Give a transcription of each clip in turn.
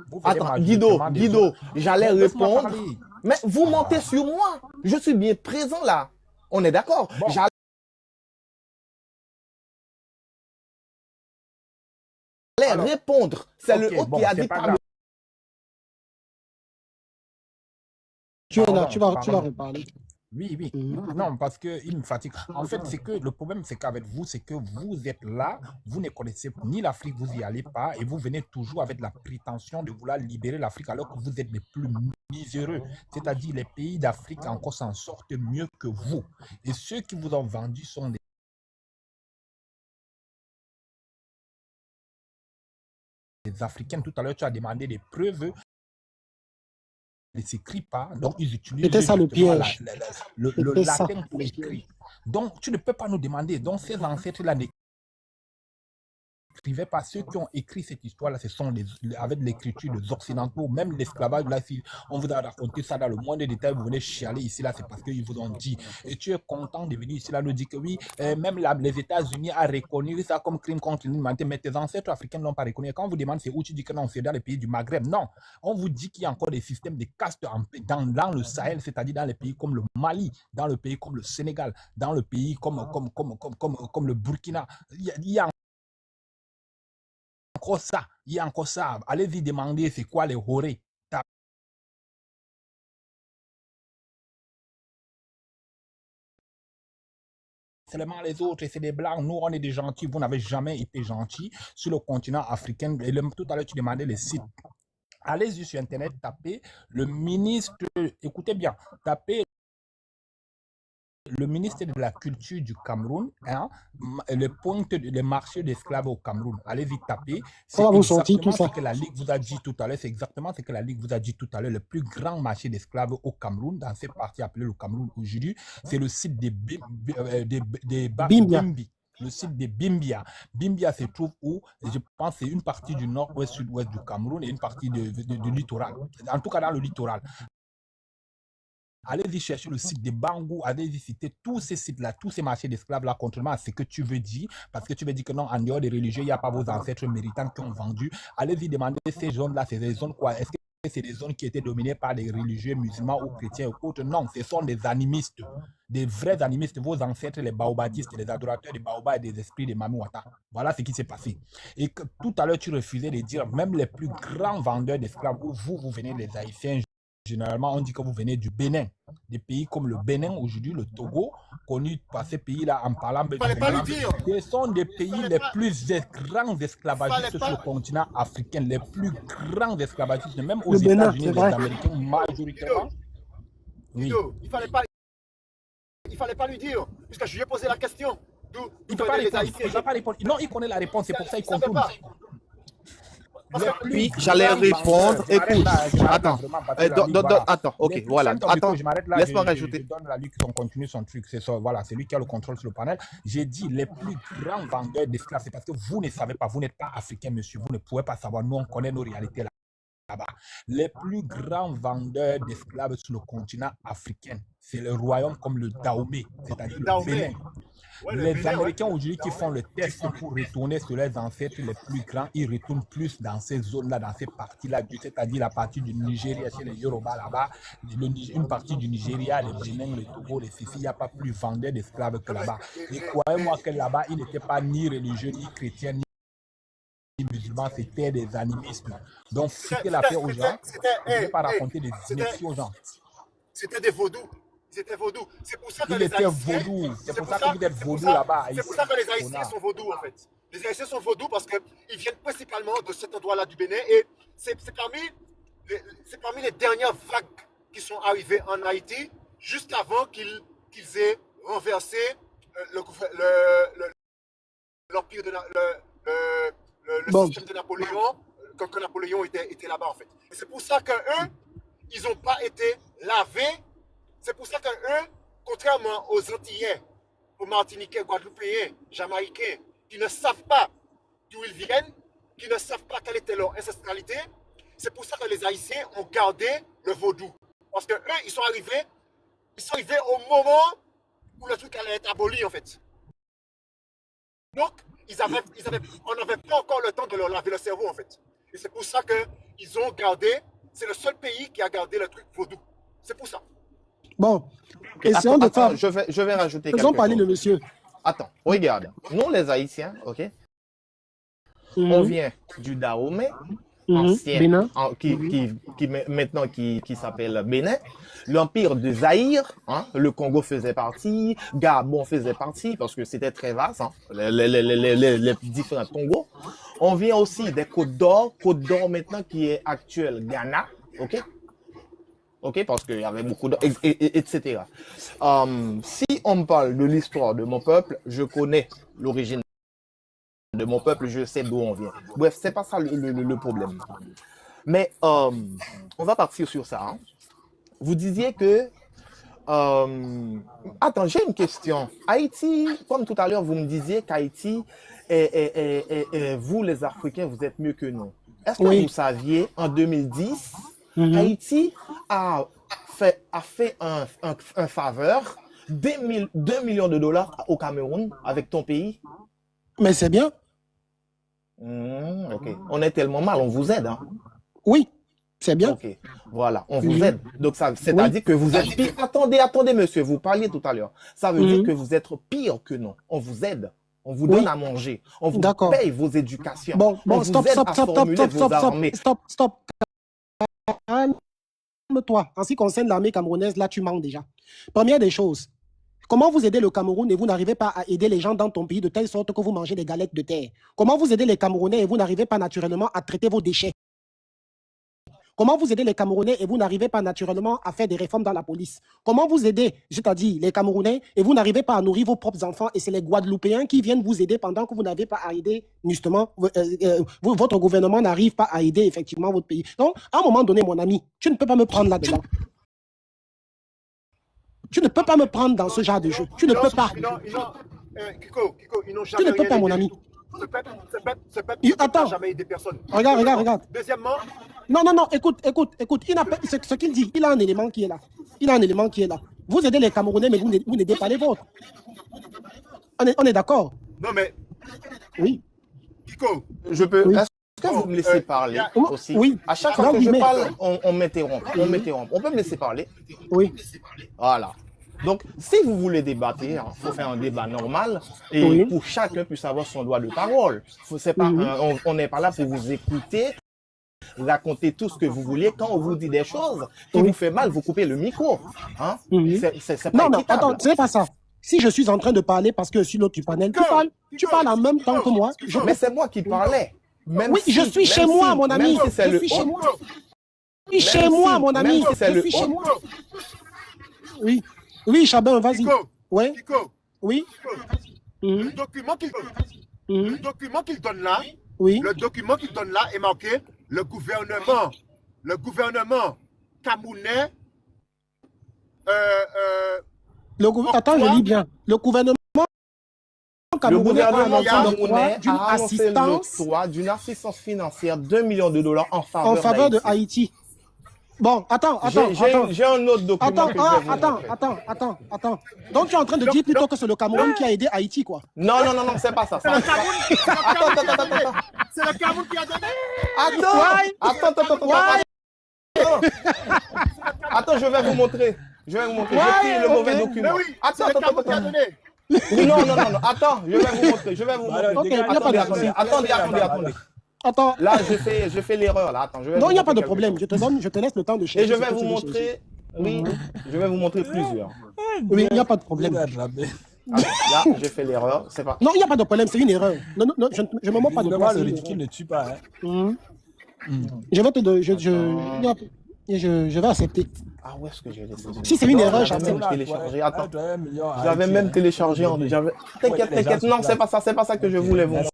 Vous venez Attends, Guido, majoritairement des Guido, autres. j'allais Mais laisse-moi répondre. parler. Mais vous mentez Ah, sur moi. Je suis bien présent là. On est d'accord. bon, J'allais alors, répondre. C'est le ok, hôte qui bon, a c'est dit pas parle. grave. Tu es là, Pardon, tu vas pardon. reparler. Oui, oui. Mhm. Non, parce qu'il me fatigue. En fait, c'est que le problème, c'est qu'avec vous, c'est que vous êtes là, vous ne connaissez ni l'Afrique, vous n'y allez pas, et vous venez toujours avec la prétention de vouloir libérer l'Afrique alors que vous êtes les plus miséreux. C'est-à-dire, les pays d'Afrique encore s'en sortent mieux que vous. Et ceux qui vous ont vendu sont des Africains. Tout à l'heure, tu as demandé des preuves. Ne s'écrit pas, donc ils utilisent C'était ça le justement piège. le C'était ça latin pour le piège. écrire. Donc, tu ne peux pas nous demander. Donc, ces ancêtres-là n'écrivaient pas. Ceux qui ont écrit cette histoire-là, ce sont avec l'écriture des Occidentaux, même l'esclavage. Là, si on vous a raconté ça dans le moindre détail, vous venez chialer ici, là, c'est parce qu'ils vous ont dit. Et tu es content de venir ici, là, nous dire que oui, même les États-Unis ont reconnu ça comme crime contre l'humanité, mais tes ancêtres africains ne l'ont pas reconnu. Et quand on vous demande c'est où, tu dis que non, c'est dans les pays du Maghreb. Non, on vous dit qu'il y a encore des systèmes de caste dans le Sahel, c'est-à-dire dans les pays comme le Mali, dans le pays comme le Sénégal, dans le pays comme le Burkina. Il y a encore ça, il y a encore ça. Allez-y demander c'est quoi les horés. Seulement les autres, c'est des blancs. Nous, on est des gentils. Vous n'avez jamais été gentils sur le continent africain. Et tout à l'heure, tu demandais les sites. Allez-y sur Internet, tapez le ministre, écoutez bien, tapez le ministre de la Culture du Cameroun, hein, le marché d'esclaves au Cameroun. Allez-y taper. C'est Comment vous sentez tout exactement ce ça? que la Ligue vous a dit tout à l'heure. C'est exactement ce que la Ligue vous a dit tout à l'heure. Le plus grand marché d'esclaves au Cameroun, dans cette partie appelée le Cameroun aujourd'hui, c'est le site des Bimbia. Bimbi. Le site de Bimbia. Bimbia se trouve où? Je pense que c'est une partie du nord-ouest, sud-ouest du Cameroun et une partie du littoral. En tout cas, dans le littoral. Allez-y chercher le site de Bangou, allez-y citer tous ces sites-là, tous ces marchés d'esclaves-là, contrairement à ce que tu veux dire, parce que tu veux dire que non, en dehors des religieux, il n'y a pas vos ancêtres méritants qui ont vendu. Allez-y demander ces zones-là, c'est des zones quoi? Est-ce que c'est des zones qui étaient dominées par des religieux musulmans ou chrétiens ou autres? Non, ce sont des animistes, des vrais animistes, vos ancêtres, les baobadistes, les adorateurs des baobas et des esprits de Mamouata. Voilà ce qui s'est passé. Et que, tout à l'heure, tu refusais de dire, même les plus grands vendeurs d'esclaves, où vous venez les haïtiens, généralement, on dit que vous venez du Bénin. Des pays comme le Bénin aujourd'hui, le Togo, connu par ces pays-là en parlant de ce sont des pays les plus grands esclavagistes sur le continent africain, les plus grands esclavagistes, même aux Le Bénin, États-Unis, c'est les vrai. Américains majoritairement. Oui. Il fallait pas lui dire, puisque je lui ai posé la question. D'où Il ne peut pas venaient les répondre. Haïtiens. Il va pas répondre. Non, il connaît la réponse, c'est pour ça qu'il Il ne savait contourne. pas. Les plus Puis j'allais grands répondre. vendeurs, je m'arrête Écoute, là, je m'arrête là attends. vraiment parce que la Ligue, voilà. Attends, ok, Les plus voilà. ferme ton micro, Attends, je m'arrête là, laisse-moi je rajouter. donne la Ligue son continue son truc. C'est ça, voilà, c'est lui qui a le contrôle sur le panel. J'ai dit les plus grands vendeurs d'esclaves, c'est parce que vous ne savez pas, vous n'êtes pas africain, monsieur, vous ne pouvez pas savoir. Nous, on connaît nos réalités là-bas. Les plus grands vendeurs d'esclaves sur le continent africain, c'est le royaume comme le Dahomey, c'est-à-dire le Bénin. Ouais, le Les Bénin, Américains ouais. aujourd'hui qui font le test pour retourner sur leurs ancêtres les plus grands, ils retournent plus dans ces zones-là, dans ces parties-là, c'est-à-dire la partie du Nigeria, chez les Yoruba là-bas, une partie du Nigeria, les Bénin, les Togo, les Sissi, il n'y a pas plus vendeur d'esclaves que là-bas. Et croyez-moi que là-bas, ils n'étaient pas ni religieux, ni chrétiens, ni musulmans, c'était des animistes. Donc, foutez la paix aux gens. Ne venez pas raconter des inepties aux gens. C'était des vaudous. C'était vaudous. C'est pour ça que Il les était Haïtiens. vaudou. C'est pour ça que vous êtes vaudou là-bas. C'est pour ça que les Haïtiens Connard. sont vaudous en fait. Les Haïtiens sont vaudous parce qu'ils viennent principalement de cet endroit-là du Bénin et c'est parmi les dernières vagues qui sont arrivées en Haïti juste avant qu'ils aient renversé l'empire de le Bon, système de Napoléon quand Napoléon était là-bas en fait. Et c'est pour ça qu'eux, ils n'ont pas été lavés. C'est pour ça qu'eux, contrairement aux Antillais, aux Martiniquais, Guadeloupéens, Jamaïcains, qui ne savent pas d'où ils viennent, qui ne savent pas quelle était leur ancestralité, c'est pour ça que les Haïtiens ont gardé le vaudou. Parce qu'eux, ils sont arrivés au moment où le truc allait être aboli en fait. Donc, on n'avait pas encore le temps de leur laver le cerveau en fait. Et c'est pour ça que ils ont gardé, c'est le seul pays qui a gardé le truc vaudou. C'est pour ça. Bon, essayons de faire. Je vais rajouter Faisons quelque parler chose. le monsieur. Attends, regarde. Nous, les Haïtiens, ok, Mhm. on vient du Dahomey, Mhm. ancien, Bénin. maintenant qui s'appelle Bénin, l'empire de Zaïre, hein, le Congo faisait partie, Gabon faisait partie, parce que c'était très vaste, hein, les différents Congos. On vient aussi des Côtes d'Or maintenant qui est actuel Ghana, ok? Ok, parce qu'il y avait beaucoup d'or, etc. Si on me parle de l'histoire de mon peuple, je connais l'origine de mon peuple, je sais d'où on vient. Bref, c'est pas ça le problème. Mais on va partir sur ça. Hein. Vous disiez que... attends, j'ai une question. Haïti, comme tout à l'heure, vous me disiez qu'Haïti, vous les Africains, vous êtes mieux que nous. Est-ce que Oui. vous saviez, en 2010, Mhm. Haïti a fait un faveur, 2 millions de dollars au Cameroun avec ton pays? Mais c'est bien. Ok. On est tellement mal, on vous aide. Hein. Oui, c'est bien. Ok. Voilà, on vous Mhm. aide. Donc, ça, c'est-à-dire que vous êtes pire. Attendez, monsieur, vous parliez tout à l'heure. Ça veut dire Mhm. que vous êtes pire que nous. On vous aide. On vous Oui. donne à manger. On vous D'accord. paye vos éducations. Bon, on vous stop, aide stop, à stop, stop, formuler stop, vos stop, stop, armées. stop. Calme-toi. En ce qui concerne l'armée camerounaise, là, tu manques déjà. Première des choses, comment vous aidez le Cameroun et vous n'arrivez pas à aider les gens dans ton pays de telle sorte que vous mangez des galettes de terre? Comment vous aidez les Camerounais et vous n'arrivez pas naturellement à traiter vos déchets? Comment vous aidez les Camerounais et vous n'arrivez pas naturellement à faire des réformes dans la police? Comment vous aidez, c'est-à-dire les Camerounais, et vous n'arrivez pas à nourrir vos propres enfants et c'est les Guadeloupéens qui viennent vous aider pendant que vous n'avez pas à aider, justement, votre gouvernement n'arrive pas à aider effectivement votre pays. Donc, à un moment donné, mon ami, tu ne peux pas me prendre là-dedans. Tu ne peux pas me prendre dans ce genre de jeu. Tu ne peux pas. Kiko, ils n'ont Tu jamais ne peux rien pas, mon aidé ami. du tout. Ce peuple Attends. n'a jamais aidé personne. Regarde. Deuxièmement, Non, écoute. Ce qu'il dit, il a un élément qui est là. Vous aidez les Camerounais, mais vous n'aidez pas les vôtres. On est d'accord? non mais, Oui. Kiko, Je peux. Oui. Est-ce que vous me laissez parler aussi? Oui. À chaque fois Non, que je mais- parle, on m'interrompt. On peut me laisser parler? Oui. Voilà. Donc, si vous voulez débattre, il faut faire un débat normal et Oui. pour chacun puisse avoir son droit de parole. C'est pas, on n'est pas là pour vous écouter, raconter tout ce que vous voulez. Quand on vous dit des choses qui vous fait mal, vous coupez le micro. Hein? C'est pas Non, équitable. attends, ce n'est pas ça. Si je suis en train de parler parce que sur l'autre panel, tu parles en même temps que moi. Mais c'est moi qui parlais. Même Oui, je suis chez moi, mon ami. Même si c'est Je le suis chez haut. moi. Je suis chez moi, mon ami. même si c'est Je le suis chez haut. moi. Oui, Chabin, vas-y. Kiko, Ouais, Kiko, oui. le document qu'il donne là, Oui. le document qu'il donne là est marqué le gouvernement camerounais. Attends, je lis bien. Le gouvernement Le camerounais a gouvernement annoncé camerounais d'une a annoncé assistance d'une assistance financière 2 millions de dollars en en faveur de d'Haïti. Haïti. Bon, attends. J'ai un autre document que je vais vous montrer. Attends. Donc tu es en train de dire plutôt que c'est le Cameroun qui a aidé Haïti, quoi. Non, c'est pas ça. C'est le Cameroun qui a donné. Attends, je vais vous montrer. J'ai pris le mauvais document. Mais oui, c'est le Cameroun qui a donné. Non. Attends, je vais vous montrer. Ok, il n'y a pas de souci. Attendez. Attends. Là, je fais l'erreur. Là, attends. Non, il n'y a pas de problème. Je te laisse le temps de chercher. Et je ce vais que vous tu veux montrer. chercher. Oui, je vais vous montrer plusieurs. Oui, il n'y a pas de problème. Là, j'ai fait l'erreur. C'est pas. Non, il n'y a pas de problème, c'est une erreur. Non, je ne me moque pas de toi. Le c'est une ridicule ne tue pas. erreur. Je vais te je vais accepter. Ah, où est-ce que j'ai laissé ça? Si c'est une erreur, J'avais j'accepte. même téléchargé. Attends. J'avais même téléchargé. T'inquiète. Non, c'est pas ça que je voulais vous montrer.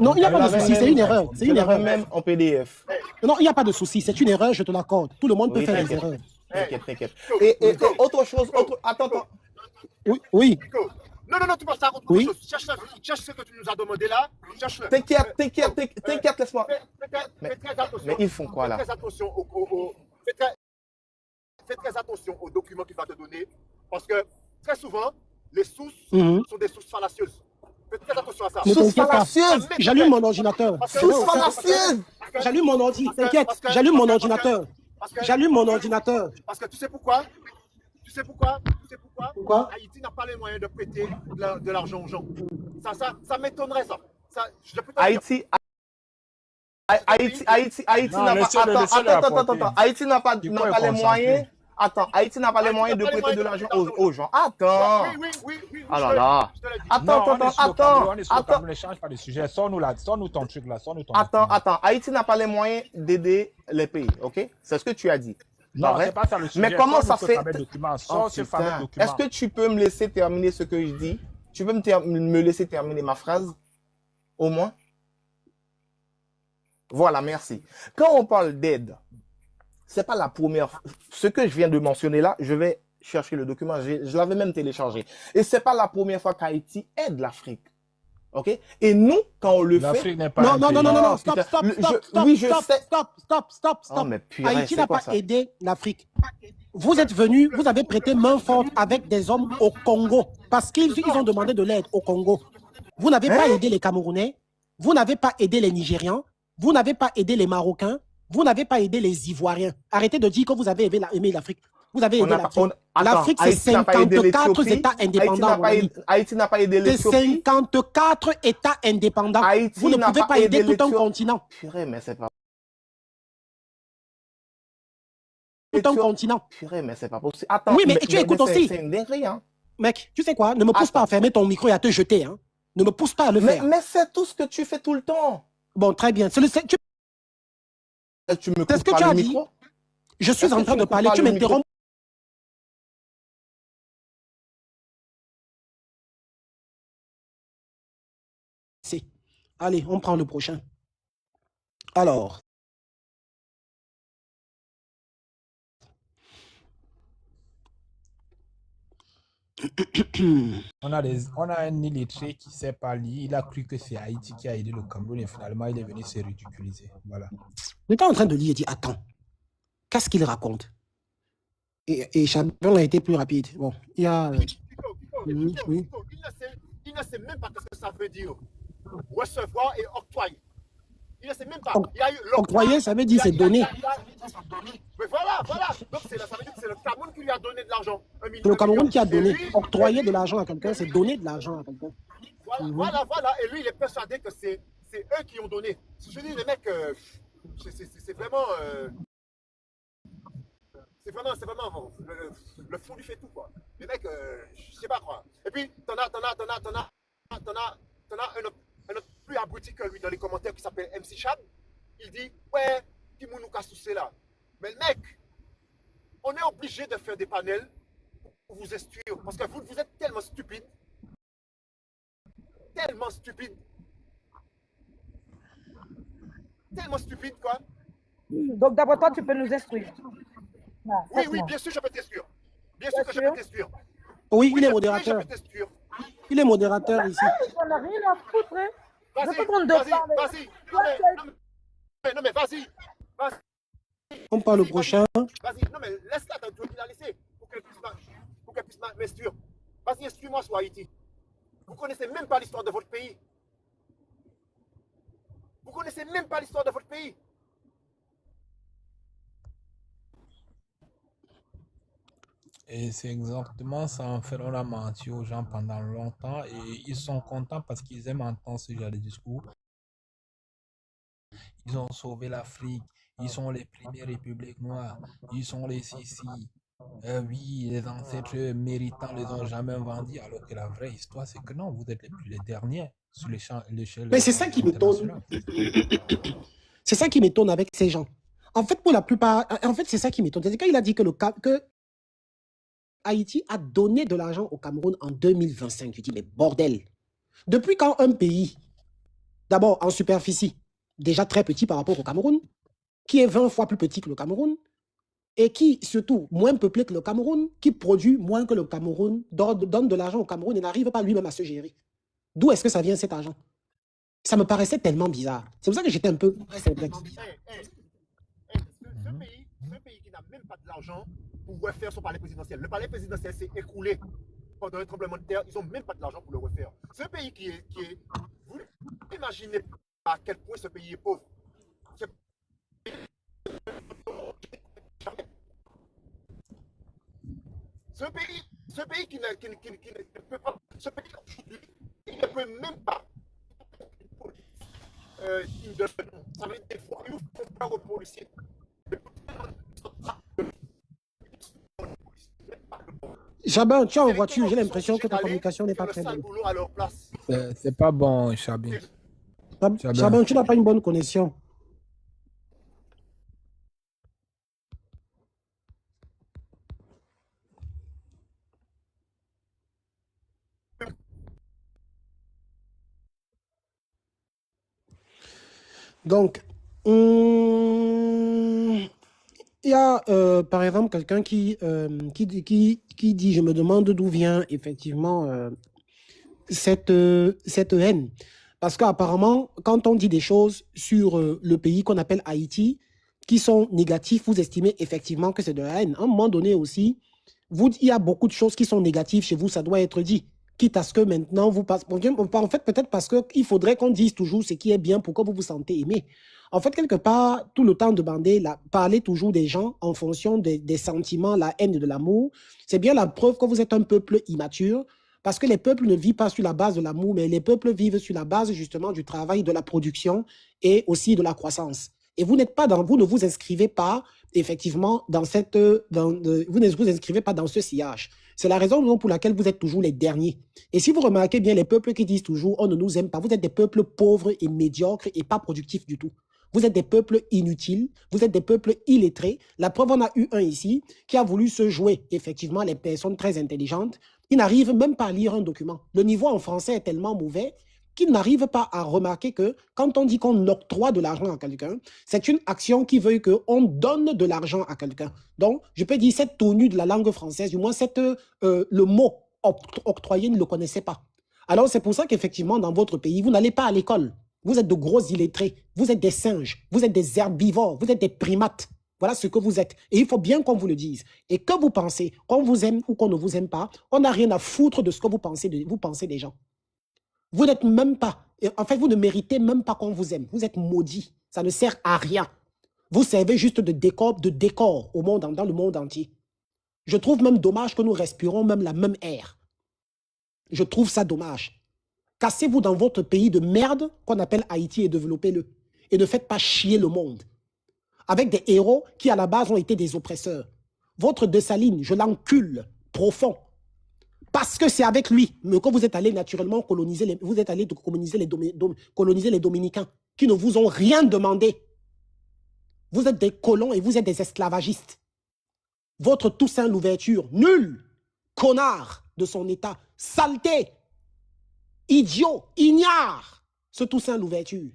Non, il n'y a pas de souci, c'est une erreur. C'est une Je l'avais erreur. même en PDF. Non, il n'y a pas de souci, c'est une erreur, je te l'accorde. Tout le monde peut Oui, faire des t'inquiète. erreurs. T'inquiète. Et autre chose, attends. Oui. Kiko. Non, tu passes à autre Oui. chose. Cherche ce que tu nous as demandé là. Cherche-le. T'inquiète, laisse-moi. Fais très attention. Mais ils font quoi là? Fais très attention fais très attention aux documents qu'il va te donner. Parce que très souvent, les sources sont des sources fallacieuses. Fais très attention à ça. Ne t'inquiète pas. fallacieuse. J'allume mon ordinateur. Parce que- Source fallacieuse. J'allume mon ordi, t'inquiète. J'allume mon ordinateur. J'allume mon ordinateur. Parce que tu sais pourquoi? Tu sais pourquoi? Pourquoi? Haïti n'a pas les moyens de prêter de l'argent aux gens. Ça m'étonnerait, ça. Je peux te dire. Haïti Non, n'a pas. laissez-le Attends. rapporter. Haïti n'a pas Du coup, il les est moyens. Attends, Haïti n'a pas les Haïti moyens de n'a pas les prêter de moyens l'argent aux gens. Attends. Oui. Ah là là. Je te l'ai dit. Attends. On est sur le Cameroun, ne change pas de sujet. Sors-nous ton truc là. Attends. Haïti n'a pas les moyens d'aider les pays, ok? C'est ce que tu as dit. Non, Vrai? c'est pas ça le sujet. Mais comment ça Sors-nous ce fait? fameux document. Oh, Sors ce fameux putain. document. Est-ce que tu peux me laisser terminer ce que je dis? Tu peux me laisser terminer ma phrase? Au moins? Voilà, merci. Quand on parle d'aide, c'est pas la première. Ce que je viens de mentionner là, je vais chercher le document. Je l'avais même téléchargé. Et c'est pas la première fois qu'Haïti aide l'Afrique. OK? Et nous, quand on le fait. L'Afrique n'est pas. Non, stop. Oh, mais purée, Haïti c'est n'a quoi pas ça? aidé l'Afrique. Vous êtes venus, vous avez prêté main forte avec des hommes au Congo parce qu'ils ont demandé de l'aide au Congo. Vous n'avez pas aidé les Camerounais, vous n'avez pas aidé les Nigérians, vous n'avez pas aidé les Marocains, vous n'avez pas aidé les Ivoiriens. Arrêtez de dire que vous avez aimé l'Afrique. Vous avez aidé l'Afrique. L'Afrique, c'est 54 États indépendants. Haïti n'a pas aidé C'est l'Éthiopie. 54 États indépendants. Haïti Vous ne n'a pouvez pas pas aider aidé tout un l'Éthiopie. continent. Purée, mais c'est pas. Tout un continent. Purée, mais c'est pas possible. Attends, Oui, mais tu écoutes aussi. C'est une dinguerie, hein. Mec, tu sais quoi? Ne me pousse pas à fermer ton micro et à te jeter. Hein. Ne me pousse pas à le faire. Mais c'est tout ce que tu fais tout le temps. Bon, très bien. Tu me C'est ce coupes que tu pas as le dit. micro? Je suis Est-ce en que train tu de me coupes parler. pas Tu le m'interromps. Allez, on prend le prochain. Alors. On a un illettré qui ne sait pas lire. Il a cru que c'est Haïti qui a aidé le Cameroun et finalement il est venu se ridiculiser. Voilà. Il était en train de lire et dit attends, qu'est-ce qu'il raconte? Et Champion a été plus rapide. Bon, il y a. Kiko, Oui. il ne sait même pas ce que ça veut dire. Recevoir et octroyer. Il ne sait même pas. Il y a eu Octroyer, ça veut dire c'est donner. Mais voilà. Donc ça veut dire que c'est le Cameroun qui lui a donné de l'argent. C'est le Cameroun qui a donné. Octroyer de l'argent à quelqu'un, c'est donner de l'argent à quelqu'un. Voilà. Et lui, il est persuadé que c'est eux qui ont donné. Je dis, les mecs, c'est vraiment. C'est vraiment le fond du fait tout, quoi. Les mecs, je sais pas quoi. Et puis, t'en as un autre plus abruti que lui dans les commentaires qui s'appelle MC Chad. Il dit, ouais, Kimounou Kassoussé là. Mais le mec, on est obligé de faire des panels pour vous instruire. Parce que vous êtes tellement stupide. Tellement stupide. Tellement stupide, quoi. Donc, d'abord, toi, tu peux nous instruire. Non, Oui, bien sûr, je peux t'instruire. Bien sûr que je peux t'instruire. Oui, il est Je modérateur. peux t'instruire. Il est modérateur ici. on n'a rien à foutre. Hein. Vas-y, Je peux prendre deux parler. vas-y. Non, mais vas-y. On parle le prochain. Vas-y, non, mais laisse-la, tu veux la laisser pour qu'elle puisse m'instruire. Vas-y, instruis-moi sur Haïti. Vous ne connaissez même pas l'histoire de votre pays. Vous ne connaissez même pas l'histoire de votre pays. Et c'est exactement ça. En fait, on a menti aux gens pendant longtemps et ils sont contents parce qu'ils aiment entendre ce genre de discours. Ils ont sauvé l'Afrique. Ils sont les premières républiques noires. Ils sont les Sissi. Oui, les ancêtres méritants les ont jamais vendus, alors que la vraie histoire, c'est que non, vous êtes les derniers sur l'échelle. Mais c'est ça qui m'étonne. C'est ça qui m'étonne avec ces gens. En fait, pour la plupart, c'est ça qui m'étonne. C'est quand il a dit que Haïti a donné de l'argent au Cameroun en 2025. Je dis, mais bordel. Depuis quand un pays, d'abord en superficie, déjà très petit par rapport au Cameroun, qui est 20 fois plus petit que le Cameroun, et qui, surtout, moins peuplé que le Cameroun, qui produit moins que le Cameroun, donne de l'argent au Cameroun et n'arrive pas lui-même à se gérer. D'où est-ce que ça vient cet argent? Ça me paraissait tellement bizarre. C'est pour ça que j'étais un peu perplexe. Ce pays qui n'a même pas de l'argent pour refaire son palais présidentiel. Le palais présidentiel s'est écroulé pendant un tremblement de terre. Ils n'ont même pas de l'argent pour le refaire. Ce pays qui est... Vous imaginez à quel point ce pays est pauvre. ce pays qui ne peut pas, ce pays aujourd'hui, il ne peut même pas. Ça veut dire des fois, ils font peur aux policiers. Jabin, tu es en C'est voiture, j'ai lesquels l'impression sont que ta obligés d'aller communication n'est pas faire le très sale bonne. boulot à leur place. C'est pas bon, Chabin. Chabin. Jabin, tu n'as pas une bonne connexion. Donc, il y a par exemple quelqu'un qui dit, je me demande d'où vient effectivement cette haine. Parce qu'apparemment, quand on dit des choses sur le pays qu'on appelle Haïti, qui sont négatifs, vous estimez effectivement que c'est de la haine. À un moment donné aussi, il y a beaucoup de choses qui sont négatives chez vous, ça doit être dit. Quitte à ce que maintenant, vous passez... En fait, peut-être parce qu'il faudrait qu'on dise toujours ce qui est bien pour que vous vous sentez aimé. En fait, quelque part, tout le temps de parler toujours des gens en fonction des sentiments, la haine et de l'amour, c'est bien la preuve que vous êtes un peuple immature, parce que les peuples ne vivent pas sur la base de l'amour, mais les peuples vivent sur la base justement du travail, de la production et aussi de la croissance. Et vous n'êtes pas vous ne vous inscrivez pas effectivement vous ne vous inscrivez pas dans ce sillage. C'est la raison pour laquelle vous êtes toujours les derniers. Et si vous remarquez bien, les peuples qui disent toujours on ne nous aime pas, vous êtes des peuples pauvres et médiocres et pas productifs du tout. Vous êtes des peuples inutiles, vous êtes des peuples illettrés. La preuve, on a eu un ici qui a voulu se jouer, effectivement, les personnes très intelligentes. Il n'arrive même pas à lire un document. Le niveau en français est tellement mauvais qu'il n'arrive pas à remarquer que quand on dit qu'on octroie de l'argent à quelqu'un, c'est une action qui veut qu'on donne de l'argent à quelqu'un. Donc, je peux dire cette tournure de la langue française, du moins le mot octroyer, il ne le connaissait pas. Alors, c'est pour ça qu'effectivement, dans votre pays, vous n'allez pas à l'école. Vous êtes de gros illettrés, vous êtes des singes, vous êtes des herbivores, vous êtes des primates. Voilà ce que vous êtes. Et il faut bien qu'on vous le dise. Et que vous pensez, qu'on vous aime ou qu'on ne vous aime pas, on n'a rien à foutre de ce que vous pensez des gens. Vous n'êtes même pas, en fait, vous ne méritez même pas qu'on vous aime. Vous êtes maudits. Ça ne sert à rien. Vous servez juste de décor dans le monde entier. Je trouve même dommage que nous respirons même la même air. Je trouve ça dommage. Cassez-vous dans votre pays de merde qu'on appelle Haïti et développez-le. Et ne faites pas chier le monde. Avec des héros qui à la base ont été des oppresseurs. Votre Dessalines, je l'encule profond. Parce que c'est avec lui que vous êtes allé naturellement coloniser les Dominicains qui ne vous ont rien demandé. Vous êtes des colons et vous êtes des esclavagistes. Votre Toussaint Louverture, nul, connard de son état, saleté, idiot, ignare, ce Toussaint Louverture.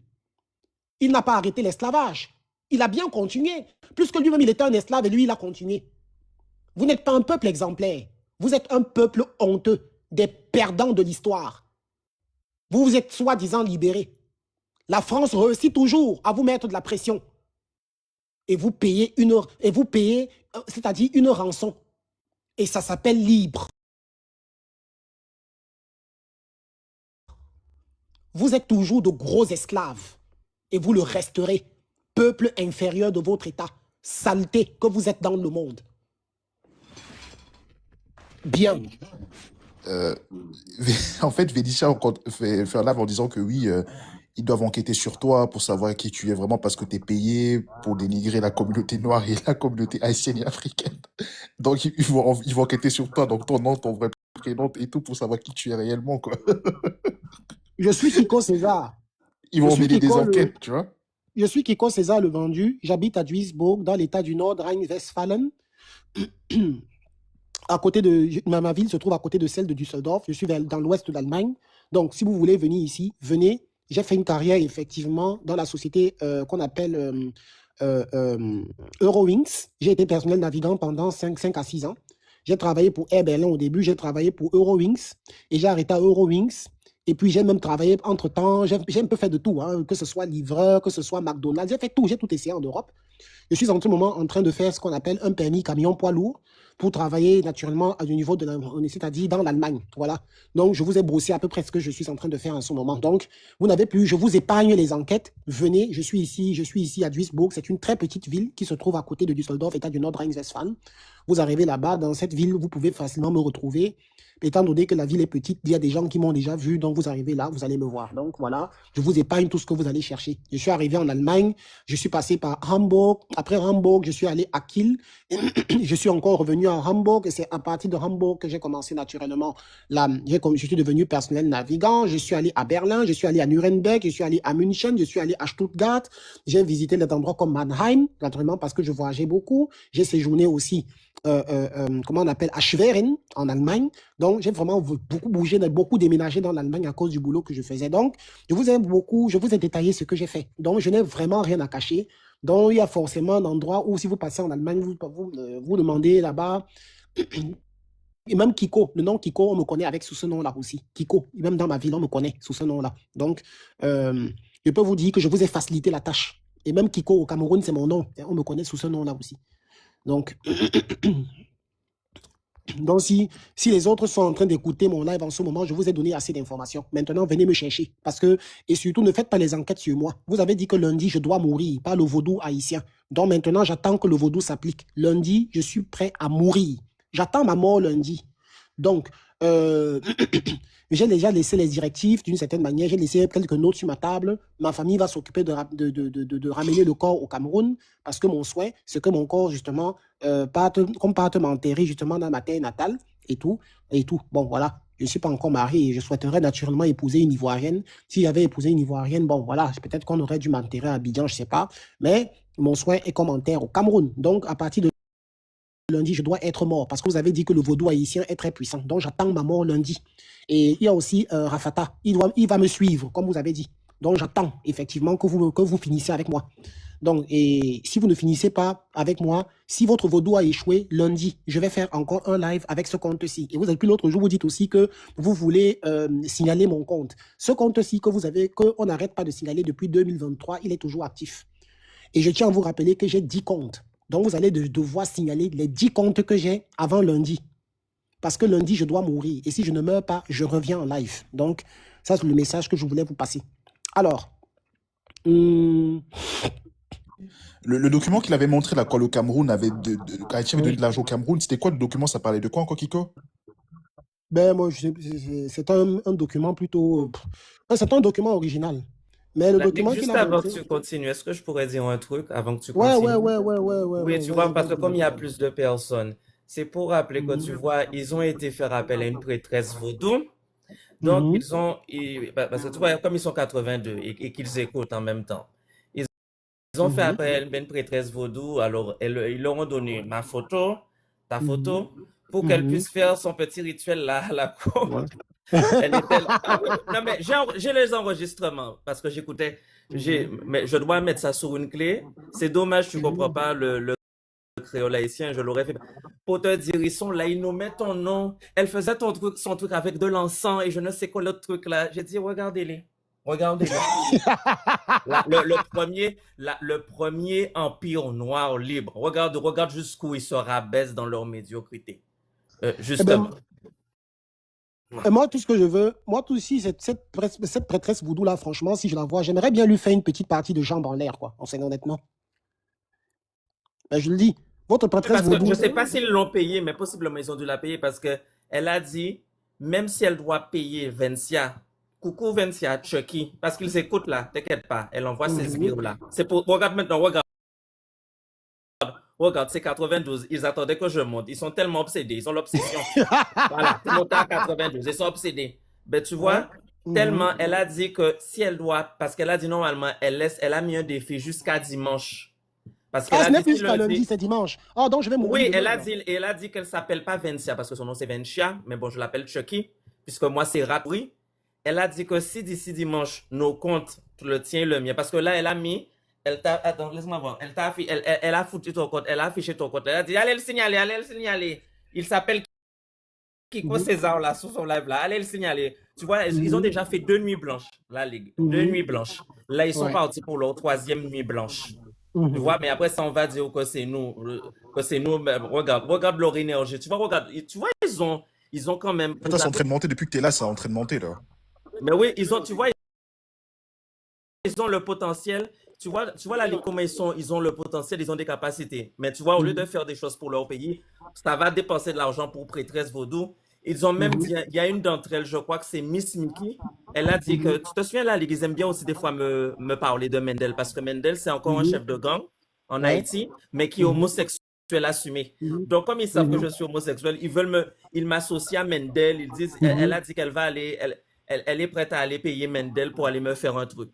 Il n'a pas arrêté l'esclavage. Il a bien continué. Puisque lui-même, il était un esclave et lui, il a continué. Vous n'êtes pas un peuple exemplaire. Vous êtes un peuple honteux, des perdants de l'histoire. Vous vous êtes soi-disant libérés. La France réussit toujours à vous mettre de la pression. Et vous payez c'est-à-dire une rançon. Et ça s'appelle libre. Vous êtes toujours de gros esclaves. Et vous le resterez. Peuple inférieur de votre état. Saleté que vous êtes dans le monde. Bien. En fait, Védicha fait un live en disant que oui, ils doivent enquêter sur toi pour savoir qui tu es vraiment parce que tu es payé pour dénigrer la communauté noire et la communauté haïtienne et africaine. Donc, ils vont enquêter sur toi, donc ton nom, ton vrai prénom et tout pour savoir qui tu es réellement, quoi. Je suis Kiko César. Ils vont mener des enquêtes, tu vois. Je suis Kiko César le vendu. J'habite à Duisburg, dans l'état du Nord, Rhine-Westphalen. Ma ville se trouve à côté de celle de Düsseldorf. Je suis dans l'ouest de l'Allemagne. Donc, si vous voulez venir ici, venez. J'ai fait une carrière, effectivement, dans la société qu'on appelle Eurowings. J'ai été personnel navigant pendant 5 à 6 ans. J'ai travaillé pour Air Berlin au début. J'ai travaillé pour Eurowings. Et j'ai arrêté à Eurowings. Et puis, j'ai même travaillé entre-temps. J'ai un peu fait de tout, hein, que ce soit livreur, que ce soit McDonald's. J'ai fait tout. J'ai tout essayé en Europe. Je suis en ce moment en train de faire ce qu'on appelle un permis camion poids lourd. pour travailler naturellement au niveau de c'est-à-dire dans l'Allemagne. Voilà. Donc, je vous ai brossé à peu près ce que je suis en train de faire en ce moment. Donc, vous n'avez plus, je vous épargne les enquêtes. Venez, je suis ici à Duisburg. C'est une très petite ville qui se trouve à côté de Düsseldorf, état du Nord-Rhin-Westphalie. Vous arrivez là-bas, dans cette ville, vous pouvez facilement me retrouver. Étant donné que la ville est petite, il y a des gens qui m'ont déjà vu, donc vous arrivez là, vous allez me voir. Donc voilà, je vous épargne tout ce que vous allez chercher. Je suis arrivé en Allemagne, je suis passé par Hambourg. Après Hambourg, je suis allé à Kiel. Je suis encore revenu à Hambourg et c'est à partir de Hambourg que j'ai commencé naturellement. Là, je suis devenu personnel navigant. Je suis allé à Berlin, je suis allé à Nuremberg, je suis allé à München, je suis allé à Stuttgart. J'ai visité des endroits comme Mannheim, naturellement parce que je voyageais beaucoup. J'ai séjourné aussi comment on appelle, à Schwerin, en Allemagne. Donc, j'ai vraiment beaucoup bougé, beaucoup déménagé dans l'Allemagne à cause du boulot que je faisais. Donc, je vous ai détaillé ce que j'ai fait. Donc, je n'ai vraiment rien à cacher. Donc, il y a forcément un endroit où, si vous passez en Allemagne, vous demandez là-bas, et même Kiko, le nom Kiko, on me connaît avec sous ce nom-là aussi. Kiko, même dans ma ville, on me connaît sous ce nom-là. Donc, je peux vous dire que je vous ai facilité la tâche. Et même Kiko au Cameroun, c'est mon nom. On me connaît sous ce nom-là aussi. Donc, donc si les autres sont en train d'écouter mon live en ce moment, je vous ai donné assez d'informations. Maintenant, venez me chercher. Parce que, et surtout, ne faites pas les enquêtes sur moi. Vous avez dit que lundi, je dois mourir, pas le vaudou haïtien. Donc maintenant, j'attends que le vaudou s'applique. Lundi, je suis prêt à mourir. J'attends ma mort lundi. Donc, j'ai déjà laissé les directives d'une certaine manière. J'ai laissé quelques notes sur ma table. Ma famille va s'occuper de ramener le corps au Cameroun parce que mon souhait, c'est que mon corps, justement, parte m'enterrer justement dans ma terre natale et tout. Bon, voilà. Je ne suis pas encore marié et je souhaiterais naturellement épouser une Ivoirienne. Si j'avais épousé une Ivoirienne, bon, voilà, peut-être qu'on aurait dû m'enterrer à Abidjan, je ne sais pas. Mais mon souhait est qu'on m'enterre au Cameroun. Donc, à partir de lundi, je dois être mort parce que vous avez dit que le vaudou haïtien est très puissant. Donc, j'attends ma mort lundi. Et il y a aussi Rafata. Il va me suivre, comme vous avez dit. Donc, j'attends effectivement que vous finissiez avec moi. Donc, et si vous ne finissez pas avec moi, si votre vaudou a échoué lundi, je vais faire encore un live avec ce compte-ci. Et vous avez plus l'autre jour, vous dites aussi que vous voulez signaler mon compte. Ce compte-ci que vous avez, qu'on n'arrête pas de signaler depuis 2023, il est toujours actif. Et je tiens à vous rappeler que j'ai 10 comptes. Donc, vous allez devoir signaler les 10 comptes que j'ai avant lundi. Parce que lundi, je dois mourir. Et si je ne meurs pas, je reviens en live. Donc, ça, c'est le message que je voulais vous passer. Alors, Le document qu'il avait montré là, quand le Cameroun avait Haïti avait donné de l'argent au Cameroun, c'était quoi le document? Ça parlait de quoi encore, Kiko? ben, moi, c'est un document plutôt... c'est un document original. Mais le document qu'il Juste a avant que montré... tu continues, est-ce que je pourrais dire un truc avant que tu Ouais, continues? ouais, Tu vois, parce que vas-y, comme il y a vas-y. plus de personnes, c'est pour rappeler que tu vois, ils ont été faire appel à une prêtresse vaudou. Donc, Mhm, parce que tu vois, comme ils sont 82 et qu'ils écoutent en même temps, ils ont fait mhm, appel à une prêtresse vaudou. Alors, ils leur ont donné ma photo, ta mhm, photo, pour qu'elle mhm. puisse faire son petit rituel là à la cour. Ouais. Elle était là. Ah oui, non, mais j'ai les enregistrements parce que j'écoutais. Mais je dois mettre ça sur une clé. C'est dommage, tu comprends pas le créole haïtien, je l'aurais fait. Pour te dire, ils sont là, ils nous mettent ton nom. Elle faisait son truc avec de l'encens et je ne sais quoi l'autre truc là. J'ai dit, regardez-les. Regardez-les. Le premier empire noir libre. Regarde jusqu'où ils se rabaissent dans leur médiocrité. Eh ben, Justement. moi, tout ce que je veux, moi, tout ici, cette prêtresse voodoo là, franchement, si je la vois, j'aimerais bien lui faire une petite partie de jambes en l'air, quoi, honnêtement. Ben, je le dis, votre prêtresse Parce que vaudou... je ne sais pas s'ils l'ont payé, mais possiblement ils ont dû la payer parce que elle a dit, même si elle doit payer Vencia, coucou Vencia, Chucky, parce qu'ils écoutent là, t'inquiète pas, elle envoie ses sbires là. C'est pour, regarde maintenant, regarde, c'est 92, ils attendaient que je monte, ils sont tellement obsédés, ils ont l'obsession. Voilà, c'est monté à 92, ils sont obsédés. Ben tu vois, tellement, elle a dit que si elle doit, parce qu'elle a dit normalement, elle a mis un défi jusqu'à dimanche. Parce qu'elle Ah, ce a n'est dit plus si jusqu'à lundi, lundi, c'est dimanche. Ah, donc je vais mourir oui, demain, elle alors. a dit qu'elle s'appelle pas Vencia parce que son nom c'est Vencia, mais bon, je l'appelle Chucky, puisque moi c'est Rapri. Elle a dit que si d'ici dimanche, nos comptes, le tien et le mien, parce que là, elle a mis, attends, laisse-moi voir, elle a foutu ton compte, elle a affiché ton compte, elle a dit, allez le signaler. Il s'appelle Kiko Mhm, César là, sur son live là, allez le signaler. Tu vois, ils ont mhm, déjà fait 2 nuits blanches, la Ligue, 2 mhm. nuits blanches. Là, ils sont Ouais. partis pour leur 3e nuit blanche. Tu vois, mais après, ça, on va dire que c'est nous. Mais regarde leur énergie. Tu vois, ils ont quand même. Attends, c'est en train de monter depuis que t'es là, c'est en train de monter là. Mais oui, tu vois, ils ont le potentiel. Tu vois là, comment ils ont le potentiel, ils ont des capacités. Mais tu vois, au lieu de faire des choses pour leur pays, ça va dépenser de l'argent pour prêtresse vaudou. Ils ont même dit, il y a une d'entre elles, je crois que c'est Miss Mickey. Elle a dit que, tu te souviens là, ils aiment bien aussi des fois me parler de Mendel, parce que Mendel, c'est encore un chef de gang en Ouais. Haïti, mais qui est homosexuel assumé. Donc, comme ils savent que je suis homosexuel, ils m'associent à Mendel. Ils disent, elle a dit qu'elle va aller, elle est prête à aller payer Mendel pour aller me faire un truc.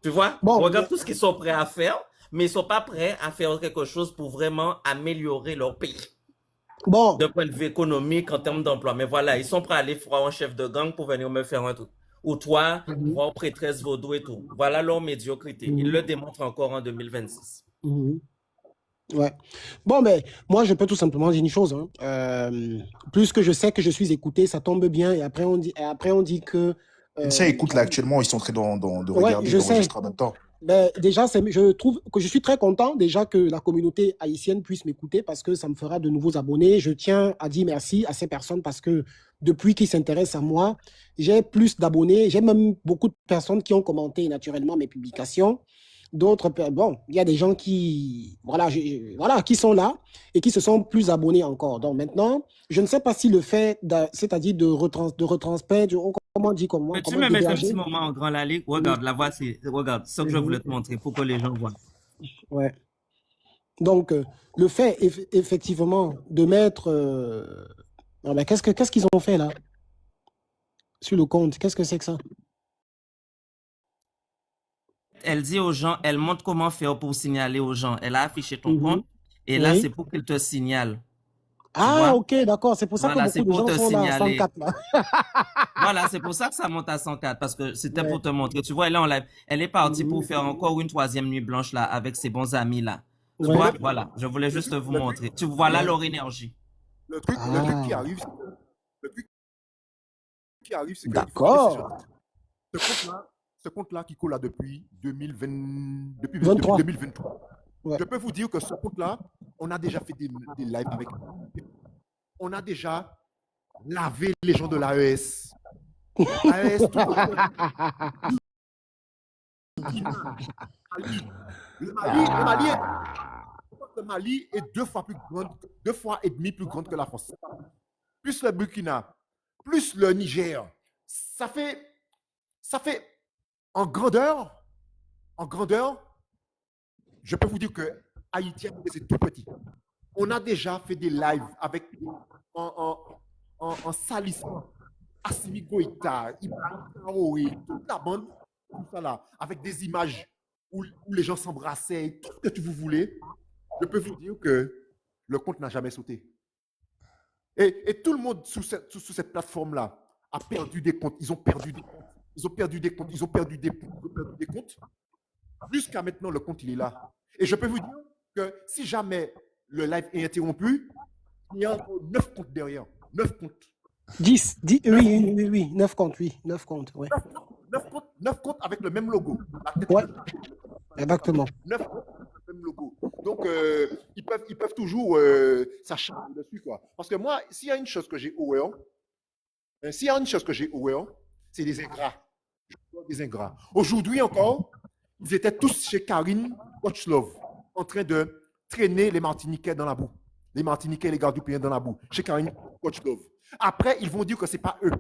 Tu vois? Bon, Regarde tout ce qu'ils sont prêts à faire, mais ils ne sont pas prêts à faire quelque chose pour vraiment améliorer leur pays. bon, D'un point de vue économique, en termes d'emploi. Mais voilà, ils sont prêts à aller voir un chef de gang pour venir me faire un truc. Ou toi, voir prêtresse vaudou et tout. Voilà leur médiocrité. Ils le démontrent encore en 2026. ouais. Bon, mais moi, je peux tout simplement dire une chose. Hein. Plus que je sais que je suis écouté, ça tombe bien. Et après, on dit que. Ça, écoute, là, actuellement, ils sont en train de Ouais, regarder, je sais. d'enregistrer en même temps. Ben, déjà, je trouve que je suis très content déjà que la communauté haïtienne puisse m'écouter parce que ça me fera de nouveaux abonnés. Je tiens à dire merci à ces personnes parce que depuis qu'ils s'intéressent à moi, j'ai plus d'abonnés. J'ai même beaucoup de personnes qui ont commenté naturellement mes publications. D'autres, bon, il y a des gens qui, voilà, qui sont là et qui se sont plus abonnés encore. Donc maintenant, je ne sais pas si le fait, c'est-à-dire de retransmettre, comment on dit comme moi, Mais tu comment me mets un dégager. petit moment en grand la ligue. Regarde, la voix, regarde, ce que je voulais te montrer pour que les gens voient. Ouais. Donc, le fait, effectivement, de mettre... non, mais qu'est-ce qu'ils ont fait, là, sur le compte? Qu'est-ce que c'est que ça? Elle dit aux gens, elle montre comment faire pour signaler aux gens. Elle a affiché ton compte et là, Oui. c'est pour qu'elle te signale. Ah, vois? ok, d'accord. C'est pour ça Voilà, que c'est beaucoup de pour gens te sont là à signaler. 104, là. Voilà, c'est pour ça que ça monte à 104 parce que c'était Ouais. pour te montrer. Tu vois, elle est en live. Elle est partie pour faire encore une troisième nuit blanche là avec ses bons amis là. Tu Ouais. vois, voilà. Je voulais juste vous montrer. Tu vois là leur énergie. Le truc qui Ah, arrive, c'est que d'accord. ce compte-là qui coule là depuis 2020, depuis 23. 2023. Ouais. Je peux vous dire que ce compte-là, on a déjà fait des lives avec. On a déjà lavé les gens de l'AES. l'AES, tout le Mali est 2 fois et demi plus grande que la France. Plus le Burkina, plus le Niger. Ça fait en grandeur, je peux vous dire que Haïti, c'est tout petit. On a déjà fait des lives avec en salissant Assimi Goïta, Ibrahim Traoré, toute la bande, tout ça là, avec des images où les gens s'embrassaient, tout ce que vous voulez. Je peux vous dire que le compte n'a jamais sauté. Et tout le monde sous cette plateforme-là a perdu des comptes. Ils ont perdu des comptes. Ils ont perdu des comptes. Ils ont perdu des comptes. Jusqu'à maintenant, le compte, il est là. Et je peux vous dire que si jamais le live est interrompu, il y a encore 9 comptes derrière. 9 comptes. 10, oui. 9 comptes, oui. 9 comptes, ouais. 9 comptes avec le même logo. Ouais, exactement. 9 comptes avec le même logo. Donc, ils peuvent toujours s'acharner dessus, quoi. Parce que moi, s'il y a une chose que j'ai ouvert, c'est des ingrats. Des ingrats. Aujourd'hui encore, ils étaient tous chez Karine Watchlove, en train de traîner les Martiniquais dans la boue. Les Martiniquais et les Guadeloupéens dans la boue, chez Karine Watchlove. Après, ils vont dire que ce n'est pas eux.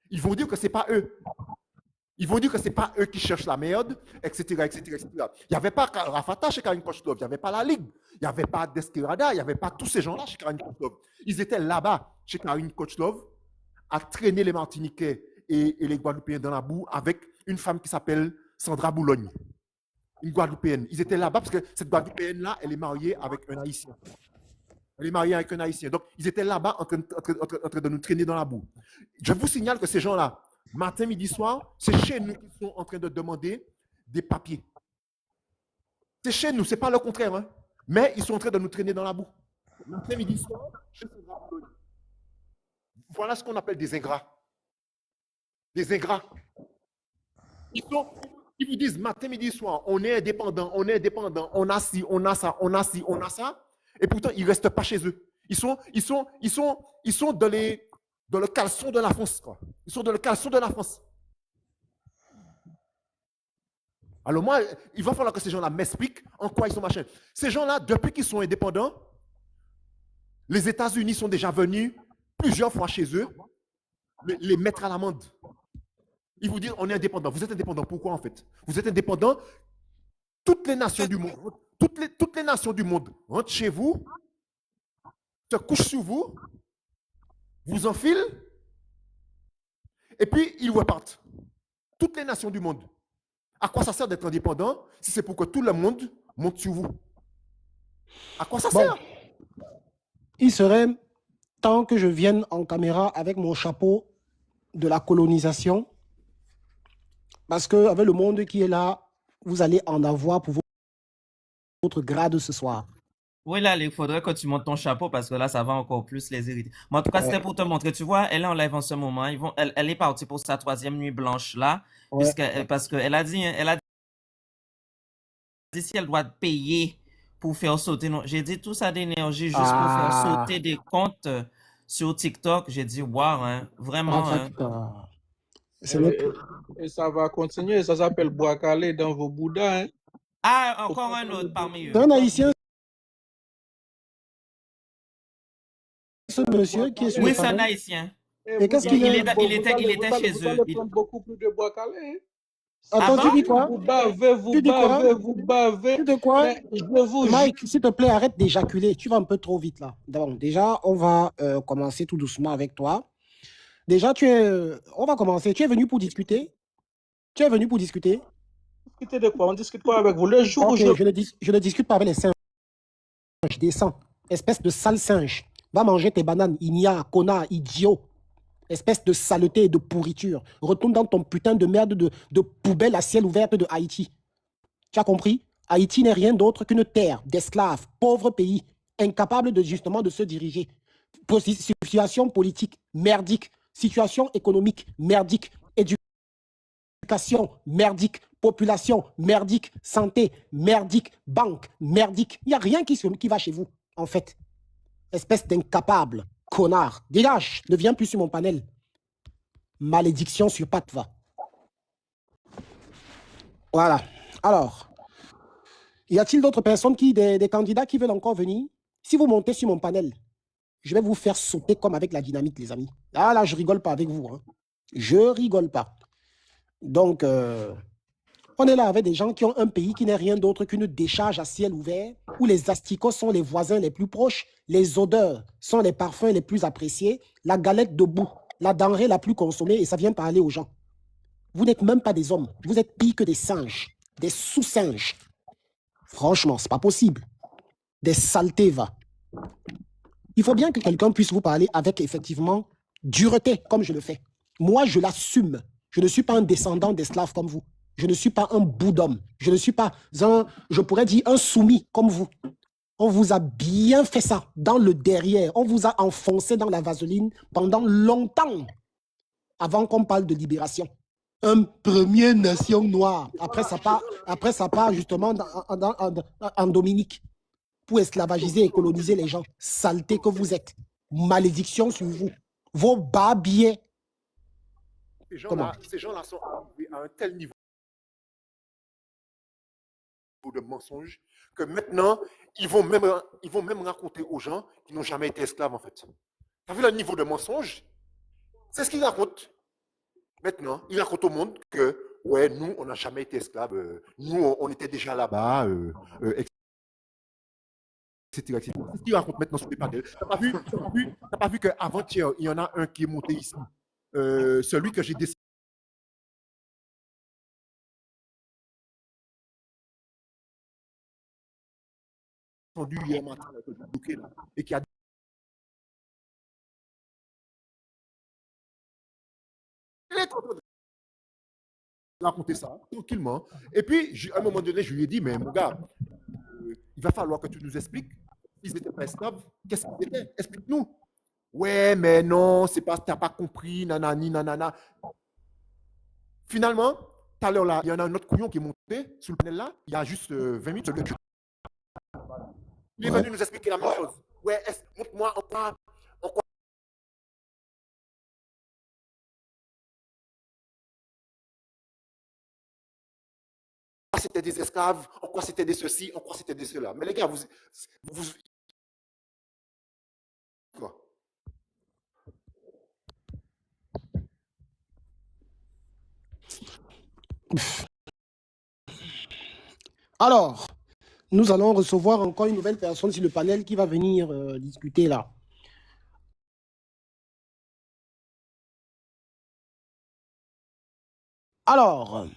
Ils vont dire que ce n'est pas eux. Ils vont dire que ce n'est pas eux qui cherchent la merde, etc. Il n'y avait pas Rafata chez Karine Watchlove, il n'y avait pas la Ligue, il n'y avait pas Deskerada, il n'y avait pas tous ces gens-là chez Karine Watchlove. Ils étaient là-bas, chez Karine Watchlove, à traîner les Martiniquais et les Guadeloupéens dans la boue avec une femme qui s'appelle Sandra Boulogne, une Guadeloupéenne. Ils étaient là-bas parce que cette Guadeloupéenne-là, elle est mariée avec un Haïtien. Donc, ils étaient là-bas en train de nous traîner dans la boue. Je vous signale que ces gens-là, matin, midi, soir, c'est chez nous qu'ils sont en train de demander des papiers. C'est chez nous, ce n'est pas le contraire. Hein. Mais ils sont en train de nous traîner dans la boue. Matin, midi, soir, chez Sandra Boulogne. Voilà ce qu'on appelle des ingrats. Des ingrats. Ils vous disent matin, midi, soir, on est indépendant, on a ci, on a ça, on a ci, on a ça. Et pourtant, ils ne restent pas chez eux. Ils sont dans le caleçon de la France, quoi. Ils sont dans le caleçon de la France. Alors moi, il va falloir que ces gens-là m'expliquent en quoi ils sont machin. Ces gens-là, depuis qu'ils sont indépendants, les États-Unis sont déjà venus plusieurs fois chez eux les mettre à l'amende. Ils vous disent, on est indépendant. Vous êtes indépendant. Pourquoi en fait? Vous êtes indépendant. Toutes les nations du monde, toutes les nations du monde rentrent chez vous, se couchent sur vous, vous enfilent, et puis ils repartent. Toutes les nations du monde. À quoi ça sert d'être indépendant si c'est pour que tout le monde monte sur vous? À quoi ça sert? Il serait temps que je vienne en caméra avec mon chapeau de la colonisation, parce qu'avec le monde qui est là, vous allez en avoir pour votre grade ce soir. Oui, là, il faudrait que tu montes ton chapeau parce que là, ça va encore plus les irriter. Mais en tout cas, c'était pour te montrer. Tu vois, elle est en live en ce moment. Elle est partie pour sa 3e nuit blanche là, Ouais. parce qu'elle a dit, si elle doit payer pour faire sauter. Non, j'ai dit tout ça d'énergie juste pour faire sauter des comptes sur TikTok. J'ai dit, waouh, hein, vraiment. Hein. Et ça va continuer. Ça s'appelle Bois-Calais dans vos Bouddhas. Hein. Ah, encore un autre parmi eux. C'est un Haïtien, ce monsieur qui est sur Oui, le c'est un panel. Haïtien. Et qu'est-ce qu'il Il est? était chez eux. Vous allez prendre beaucoup plus de Bois-Calais. Hein. Attends, tu dis quoi? Vous bavez, vous Tu dis quoi? bavez, vous bavez. Tu dis quoi? Mais je vous Mike, s'il te plaît, arrête d'éjaculer. Tu vas un peu trop vite là. Donc, déjà, on va commencer tout doucement avec toi. Déjà, on va commencer. Tu es venu pour discuter? Tu es venu pour discuter? discuter de quoi? On discute quoi avec vous? Le jour où Ok, je ne discute pas avec les singes. Descends. Espèce de sale singe. Va manger tes bananes. Igna, connard, idiot. Espèce de saleté et de pourriture. Retourne dans ton putain de merde de poubelle à ciel ouvert de Haïti. Tu as compris? Haïti n'est rien d'autre qu'une terre d'esclaves, pauvre pays, incapable de justement de se diriger. Situation politique merdique, situation économique merdique, éducation merdique, population merdique, santé merdique, banque merdique. Il n'y a rien qui va chez vous, en fait. Espèce d'incapable, connard. Dégage, ne viens plus sur mon panel. Malédiction sur patte, va. Voilà. Alors, y a-t-il d'autres personnes, des candidats qui veulent encore venir? Si vous montez sur mon panel, je vais vous faire sauter comme avec la dynamite, les amis. Ah là, je rigole pas avec vous. Hein. Je rigole pas. Donc, on est là avec des gens qui ont un pays qui n'est rien d'autre qu'une décharge à ciel ouvert, où les asticots sont les voisins les plus proches, les odeurs sont les parfums les plus appréciés, la galette de boue, la denrée la plus consommée, et ça vient parler aux gens. Vous n'êtes même pas des hommes, vous êtes pire que des singes, des sous-singes. Franchement, c'est pas possible. Des saletés, va. Il faut bien que quelqu'un puisse vous parler avec, effectivement, dureté, comme je le fais. Moi, je l'assume. Je ne suis pas un descendant d'esclaves comme vous. Je ne suis pas un bout d'homme. Je ne suis pas je pourrais dire, un soumis comme vous. On vous a bien fait ça dans le derrière. On vous a enfoncé dans la vaseline pendant longtemps avant qu'on parle de libération. Un premier nation noire. Après, ça part justement en Dominique pour esclavagiser et coloniser les gens. Saleté que vous êtes. Malédiction sur vous. Vos barbiers. Ces gens-là sont arrivés à un tel niveau de mensonges que maintenant, ils vont même raconter aux gens qui n'ont jamais été esclaves, en fait. Tu as vu le niveau de mensonge? C'est ce qu'ils racontent. Maintenant, ils racontent au monde que, ouais, nous, on n'a jamais été esclaves. Nous, on était déjà là-bas, etc. C'est ce qu'ils racontent maintenant sur les panels. T'as pas vu qu'avant-hier, il y en a un qui est monté ici. Celui que j'ai décidé hier matin, que j'ai bloqué, là, et qui a raconté ça tranquillement. Et puis, à un moment donné, je lui ai dit, mais mon gars, il va falloir que tu nous expliques. S'ils n'étaient pas esclaves, qu'est-ce qu'ils étaient? Explique-nous. Ouais, mais non, c'est pas, t'as pas compris, nanani, nanana. Finalement, tout à l'heure, là, il y en a un autre couillon qui est monté sur le panel là, il y a juste 20 minutes. Il est Ouais. venu nous expliquer la même chose. Ouais, montre-moi en quoi c'était des esclaves, en quoi c'était des ceci, en quoi c'était des cela. Mais les gars, vous quoi? Alors, nous allons recevoir encore une nouvelle personne sur le panel qui va venir discuter là. Alors,